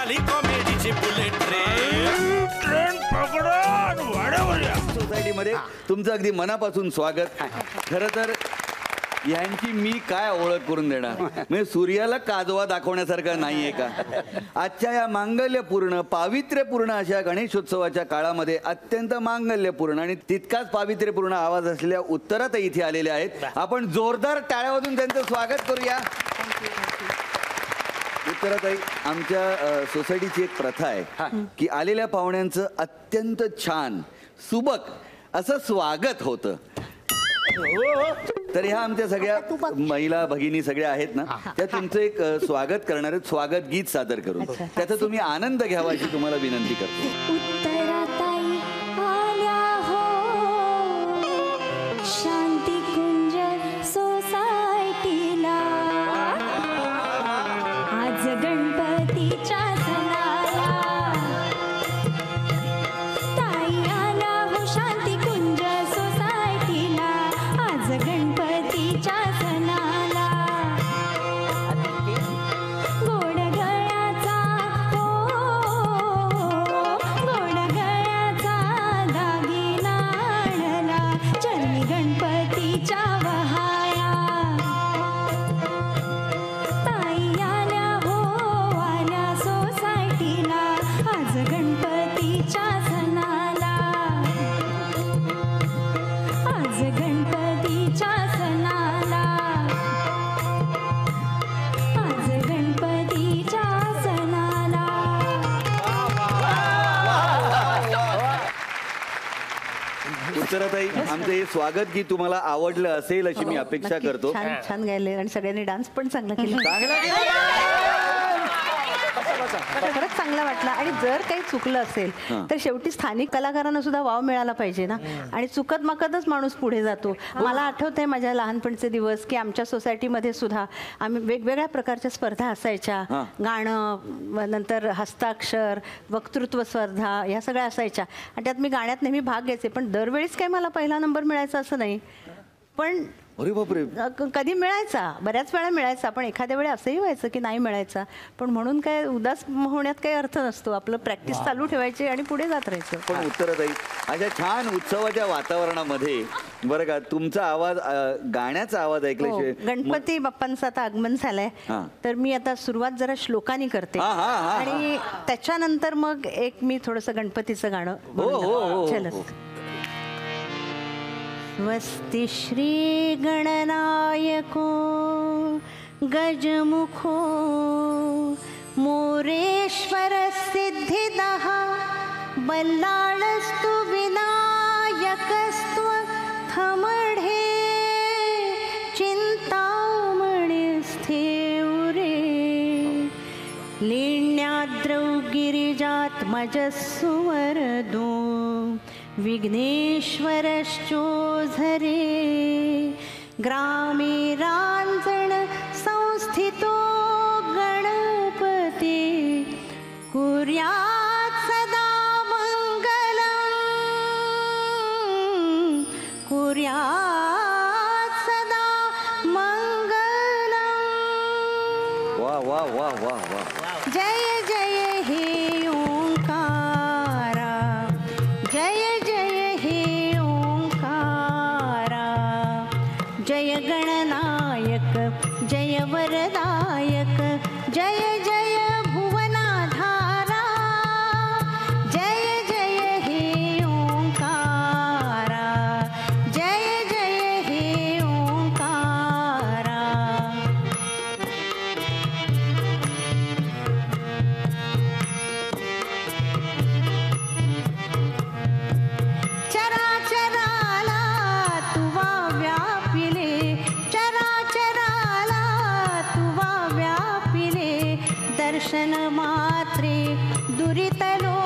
झाली कॉमेडीची bullet train पकडा वाड्यावर या. सोसायटीमध्ये तुमचं अगदी मनापासून स्वागत. खरं तर यांची मी काय ओळख करून देणार, म्हणजे सूर्याला काजवा दाखवण्यासारखा नाहीये का. आजच्या या मांगल्यपूर्ण पावित्र्यपूर्ण अशा गणेशोत्सवाच्या काळामध्ये अत्यंत मांगल्यपूर्ण आणि तितकाच पावित्र्यपूर्ण आवाज असलेल्या उत्तराताई इथे आलेल्या आहेत. आपण जोरदार टाळ्या वाजून त्यांचं स्वागत करूया. उत्तराताई, आमच्या सोसायटीची एक प्रथा आहे की आलेल्या पाहुण्यांचं अत्यंत छान सुबक असं स्वागत होतं. तर ह्या आमच्या सगळ्या महिला भगिनी सगळ्या आहेत ना, त्या तुमचं एक स्वागत करणार आहेत, स्वागत गीत सादर करून. त्याचा तुम्ही आनंद घ्यावा अशी तुम्हाला विनंती करतो. उत्तराताई आल्या हो शांती कुंज सोसायटीला, आज गणपतीच्या सणाला. ताई आल्या हो शांती कुंज सोसायटीला, आज गणपतीच्या सणाला. गोड गळ्याचा गोड गळ्याचा दागिना आणला, चरणी गणपतीच्या वहाया. ताई आल्या हो आल्या सोसायटीला, आज गणपतीच्या सणाला. आज गणपतीच्या सणाला, आज गणपतीच्या सणाला. उत्तराताई, आमचं हे स्वागत गीत तुम्हाला आवडलं असेल अशी मी अपेक्षा करतो. छान छान गायले आणि सगळ्यांनी डान्स पण चांगला केला. खरंच चांगला वाटला. आणि जर काही चुकलं असेल तर शेवटी स्थानिक कलाकारांना सुद्धा वाव मिळाला पाहिजे ना. आणि चुकत माकतच माणूस पुढे जातो. मला आठवतंय माझ्या लहानपणचे दिवस की आमच्या सोसायटीमध्ये सुद्धा आम्ही वेगवेगळ्या प्रकारच्या स्पर्धा असायच्या. गाणं, नंतर हस्ताक्षर, वक्तृत्व स्पर्धा, या सगळ्या असायच्या. आणि त्यात मी गाण्यात नेहमी भाग घ्यायचे. पण दरवेळीच काही मला पहिला नंबर मिळायचा असं नाही. पण अरे बापरे, कधी मिळायचा, बऱ्याच वेळा मिळायचा. पण एखाद्या वेळी असंही व्हायचं की नाही मिळायचा. पण म्हणून काय उदास होण्यात काही अर्थ नसतो. आपलं प्रॅक्टिस चालू ठेवायची आणि पुढे जात राहायचं. पण उत्तराताई, अशा छान उत्सवाच्या वातावरणामध्ये बरं का तुमचा आवाज, गाण्याचा आवाज ऐकल्याशिवाय. गणपती बाप्पांचं आता आगमन झालंय, तर मी आता सुरुवात जरा श्लोकानी करते आणि त्याच्यानंतर मग एक मी थोडंसं गणपतीचं गाणं. चल. स्वस्ति श्री गणनायको गजमुखो मोरेश्वर सिद्धिदः बल्लाळस्तु विनायकस्त्व थमढे चिंतामणि स्थेउरे लेण्याद्रौ गिरिजात्मजस्सु वरदो विघ्नेश्वरश्चो झरे ग्रामे रांजण संस्थितो गणपती कुर्यात् सदा मंगलम् कुर्यात् सदा मंगलम्. वा वा वा वा वा. जय जय हे ओंकारा, जय जय हे ओंकारा, जय गणनायक जय वरदायक, जय जय भुवनाधारा, जय जय हे ओंकारा, जय जय हे ओंकारा. चराचराला तुवा व्यापिले, चराचराला तुवा व्यापिले, दर्शन मात्रे दुरित लोके